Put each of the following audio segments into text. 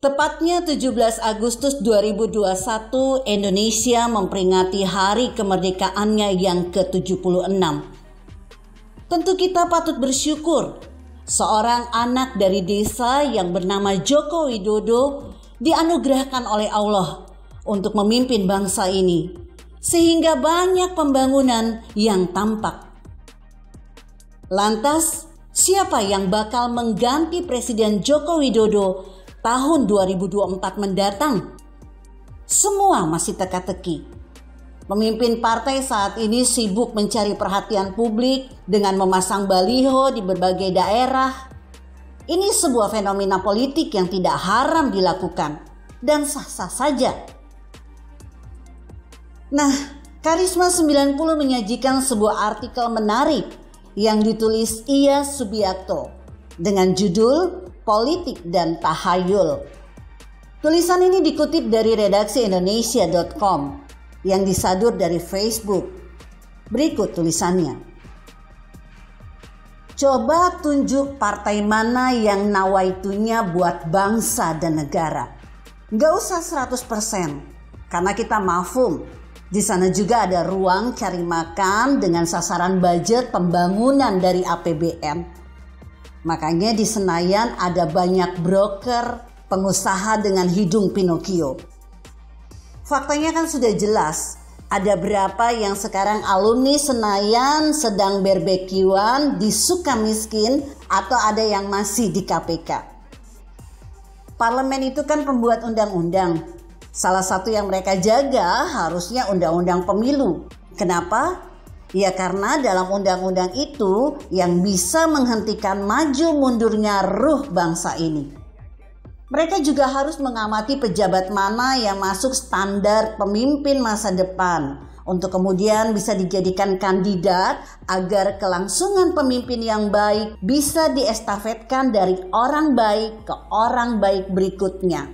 Tepatnya 17 Agustus 2021, Indonesia memperingati hari kemerdekaannya yang ke-76. Tentu kita patut bersyukur seorang anak dari desa yang bernama Joko Widodo dianugerahkan oleh Allah untuk memimpin bangsa ini, sehingga banyak pembangunan yang tampak. Lantas, siapa yang bakal mengganti Presiden Joko Widodo tahun 2024 mendatang? Semua masih teka-teki. Pemimpin partai saat ini sibuk mencari perhatian publik dengan memasang baliho di berbagai daerah. Ini sebuah fenomena politik yang tidak haram dilakukan dan sah-sah saja. Nah, Karisma 90 menyajikan sebuah artikel menarik yang ditulis Iya Subiakto dengan judul Politik dan Tahayul. Tulisan ini dikutip dari redaksi Indonesia.com yang disadur dari Facebook. Berikut tulisannya. Coba tunjuk partai mana yang nawaitunya buat bangsa dan negara. Gak usah 100%, karena kita mafhum. Di sana juga ada ruang cari makan dengan sasaran budget pembangunan dari APBN. Makanya di Senayan ada banyak broker, pengusaha dengan hidung Pinocchio. Faktanya kan sudah jelas, ada berapa yang sekarang alumni Senayan sedang barbekyuan di Sukamiskin atau ada yang masih di KPK. Parlemen itu kan pembuat undang-undang. Salah satu yang mereka jaga harusnya undang-undang pemilu. Kenapa? Ya karena dalam undang-undang itu yang bisa menghentikan maju mundurnya ruh bangsa ini. Mereka juga harus mengamati pejabat mana yang masuk standar pemimpin masa depan untuk kemudian bisa dijadikan kandidat agar kelangsungan pemimpin yang baik bisa diestafetkan dari orang baik ke orang baik berikutnya.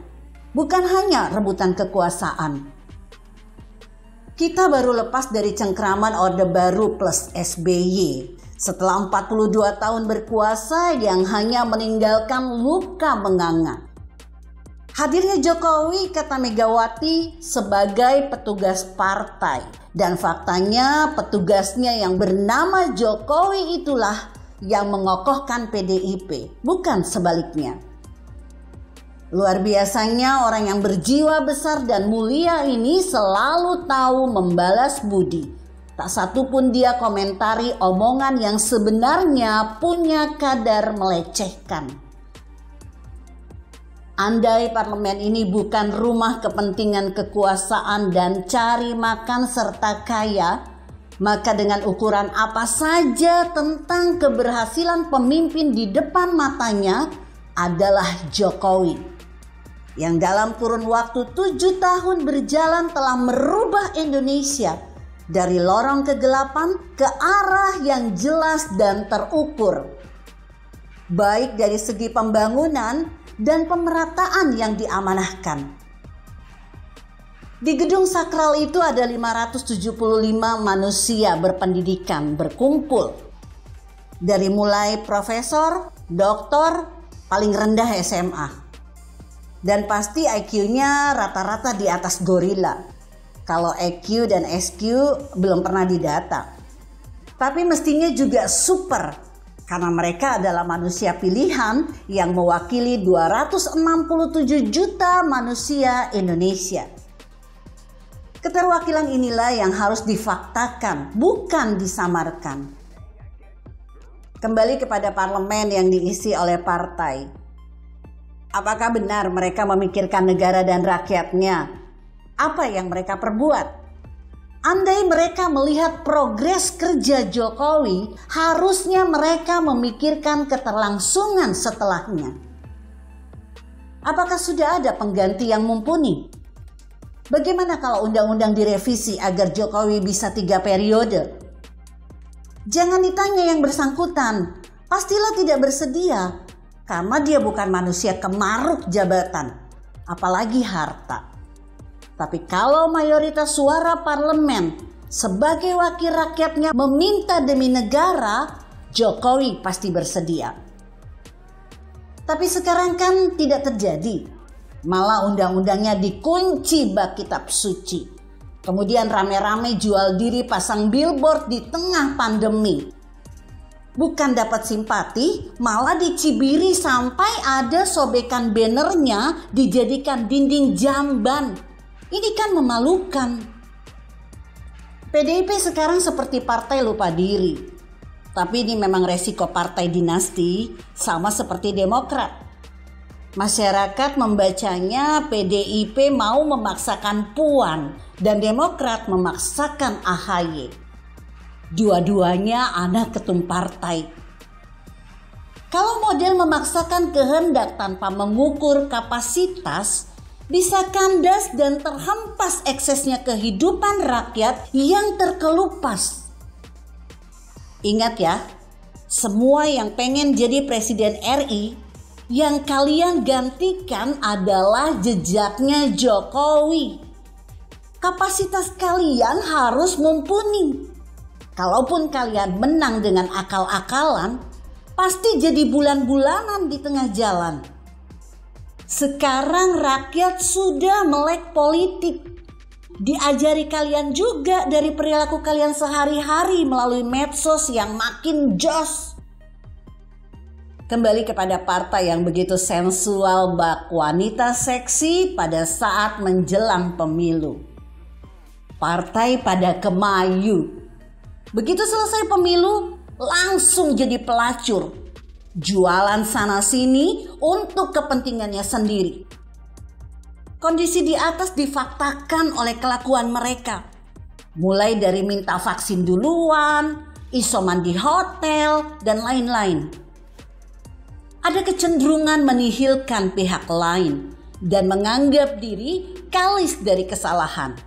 Bukan hanya rebutan kekuasaan. Kita baru lepas dari cengkraman Orde Baru plus SBY. Setelah 42 tahun berkuasa yang hanya meninggalkan luka menganga. Hadirnya Jokowi, kata Megawati, sebagai petugas partai. Dan faktanya petugasnya yang bernama Jokowi itulah yang mengokohkan PDIP, bukan sebaliknya. Luar biasanya orang yang berjiwa besar dan mulia ini selalu tahu membalas budi. Tak satu pun dia komentari omongan yang sebenarnya punya kadar melecehkan. Andai parlemen ini bukan rumah kepentingan kekuasaan dan cari makan serta kaya, maka dengan ukuran apa saja tentang keberhasilan pemimpin di depan matanya adalah Jokowi. Yang dalam kurun waktu 7 tahun berjalan telah merubah Indonesia dari lorong kegelapan ke arah yang jelas dan terukur. Baik dari segi pembangunan dan pemerataan yang diamanahkan. Di gedung sakral itu ada 575 manusia berpendidikan berkumpul. Dari mulai profesor, doktor, paling rendah SMA. Dan pasti IQ-nya rata-rata di atas gorila. Kalau EQ dan SQ belum pernah didata. Tapi mestinya juga super. Karena mereka adalah manusia pilihan yang mewakili 267 juta manusia Indonesia. Keterwakilan inilah yang harus difaktakan, bukan disamarkan. Kembali kepada parlemen yang diisi oleh partai. Apakah benar mereka memikirkan negara dan rakyatnya? Apa yang mereka perbuat? Andai mereka melihat progres kerja Jokowi, harusnya mereka memikirkan keterlangsungan setelahnya. Apakah sudah ada pengganti yang mumpuni? Bagaimana kalau undang-undang direvisi agar Jokowi bisa 3 periode? Jangan ditanya yang bersangkutan, pastilah tidak bersedia. Karena dia bukan manusia kemaruk jabatan, apalagi harta. Tapi kalau mayoritas suara parlemen sebagai wakil rakyatnya meminta demi negara, Jokowi pasti bersedia. Tapi sekarang kan tidak terjadi. Malah undang-undangnya dikunci bak kitab suci. Kemudian rame-rame jual diri pasang billboard di tengah pandemi. Bukan dapat simpati, malah dicibiri sampai ada sobekan bannernya dijadikan dinding jamban. Ini kan memalukan. PDIP sekarang seperti partai lupa diri. Tapi ini memang resiko partai dinasti, sama seperti Demokrat. Masyarakat membacanya PDIP mau memaksakan Puan dan Demokrat memaksakan AHY. Dua-duanya anak ketum partai. Kalau model memaksakan kehendak tanpa mengukur kapasitas, bisa kandas dan terhempas eksesnya kehidupan rakyat yang terkelupas. Ingat ya, semua yang pengen jadi Presiden RI, yang kalian gantikan adalah jejaknya Jokowi. Kapasitas kalian harus mumpuni. Kalaupun kalian menang dengan akal-akalan, pasti jadi bulan-bulanan di tengah jalan. Sekarang rakyat sudah melek politik. Diajari kalian juga dari perilaku kalian sehari-hari melalui medsos yang makin jos. Kembali kepada partai yang begitu sensual bak wanita seksi pada saat menjelang pemilu. Partai pada kemayu. Begitu selesai pemilu, langsung jadi pelacur. Jualan sana sini untuk kepentingannya sendiri. Kondisi di atas difaktakan oleh kelakuan mereka. Mulai dari minta vaksin duluan, isoman di hotel, dan lain-lain. Ada kecenderungan menihilkan pihak lain dan menganggap diri kalis dari kesalahan.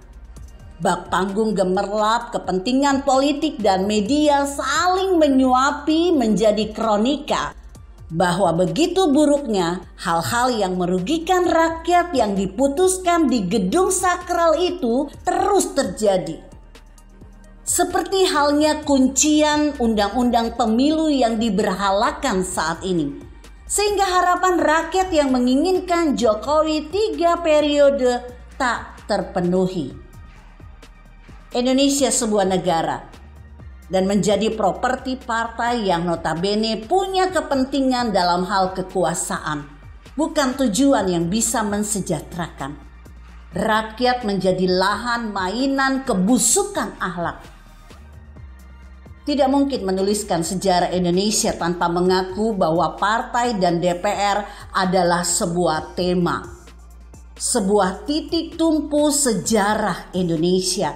Bak panggung gemerlap kepentingan politik dan media saling menyuapi menjadi kronika bahwa begitu buruknya hal-hal yang merugikan rakyat yang diputuskan di gedung sakral itu terus terjadi. Seperti halnya kuncian undang-undang pemilu yang diberhalakan saat ini. Sehingga harapan rakyat yang menginginkan Jokowi 3 periode tak terpenuhi. Indonesia sebuah negara dan menjadi properti partai yang notabene punya kepentingan dalam hal kekuasaan, bukan tujuan yang bisa mensejahterakan. Rakyat menjadi lahan mainan kebusukan akhlak. Tidak mungkin menuliskan sejarah Indonesia tanpa mengaku bahwa partai dan DPR adalah sebuah tema. Sebuah titik tumpu sejarah Indonesia.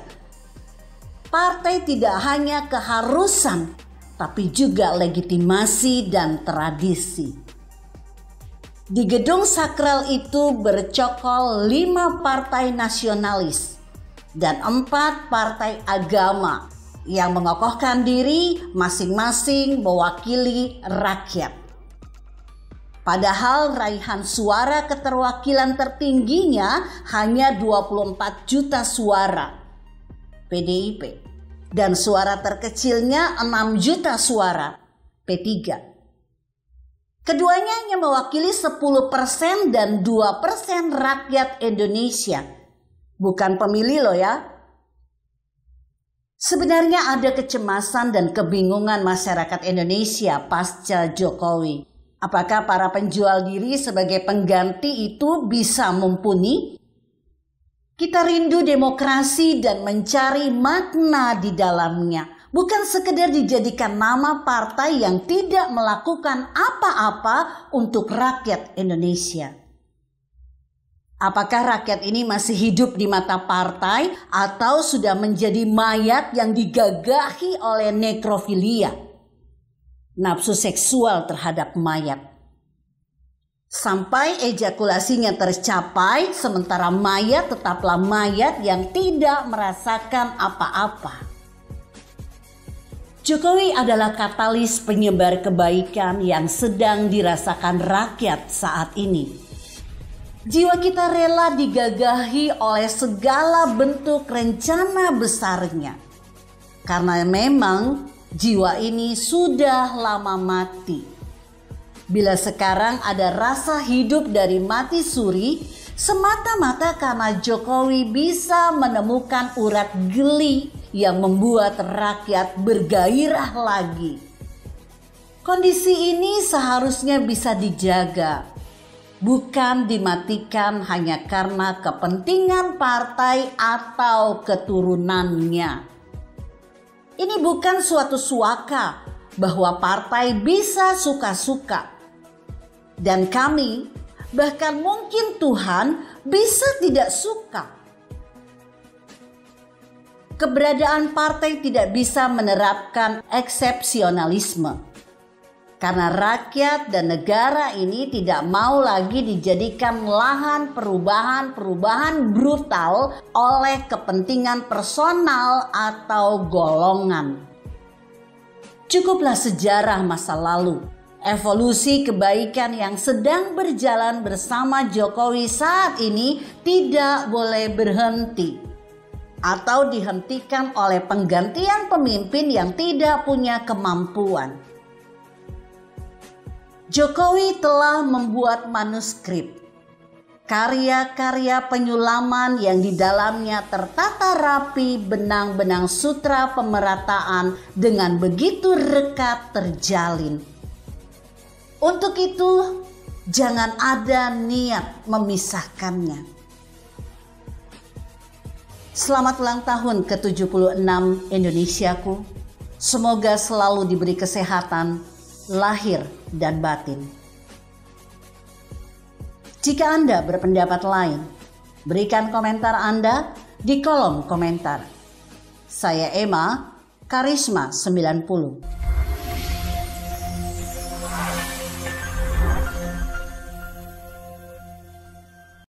Partai tidak hanya keharusan, tapi juga legitimasi dan tradisi. Di gedung sakral itu bercokol 5 partai nasionalis dan 4 partai agama yang mengokohkan diri masing-masing mewakili rakyat. Padahal raihan suara keterwakilan tertingginya hanya 24 juta suara PDIP dan suara terkecilnya 6 juta suara P3. Keduanya hanya mewakili 10% dan 2% rakyat Indonesia. Bukan pemilih loh ya. Sebenarnya ada kecemasan dan kebingungan masyarakat Indonesia pasca Jokowi. Apakah para penjual diri sebagai pengganti itu bisa mumpuni? Kita rindu demokrasi dan mencari makna di dalamnya. Bukan sekedar dijadikan nama partai yang tidak melakukan apa-apa untuk rakyat Indonesia. Apakah rakyat ini masih hidup di mata partai atau sudah menjadi mayat yang digagahi oleh nekrofilia, nafsu seksual terhadap mayat? Sampai ejakulasinya tercapai, sementara mayat tetaplah mayat yang tidak merasakan apa-apa. Jokowi adalah katalis penyebar kebaikan yang sedang dirasakan rakyat saat ini. Jiwa kita rela digagahi oleh segala bentuk rencana besarnya. Karena memang jiwa ini sudah lama mati. Bila sekarang ada rasa hidup dari mati suri, semata-mata karena Jokowi bisa menemukan urat geli yang membuat rakyat bergairah lagi. Kondisi ini seharusnya bisa dijaga, bukan dimatikan hanya karena kepentingan partai atau keturunannya. Ini bukan suatu suaka bahwa partai bisa suka-suka. Dan kami, bahkan mungkin Tuhan, bisa tidak suka. Keberadaan partai tidak bisa menerapkan eksepsionalisme. Karena rakyat dan negara ini tidak mau lagi dijadikan lahan perubahan brutal oleh kepentingan personal atau golongan. Cukuplah sejarah masa lalu, evolusi kebaikan yang sedang berjalan bersama Jokowi saat ini tidak boleh berhenti atau dihentikan oleh penggantian pemimpin yang tidak punya kemampuan. Jokowi telah membuat manuskrip, karya-karya penyulaman yang di dalamnya tertata rapi benang-benang sutra pemerataan dengan begitu rekat terjalin. Untuk itu, jangan ada niat memisahkannya. Selamat ulang tahun ke-76 Indonesiaku. Semoga selalu diberi kesehatan, lahir dan batin. Jika Anda berpendapat lain, berikan komentar Anda di kolom komentar. Saya Emma, Karisma 90.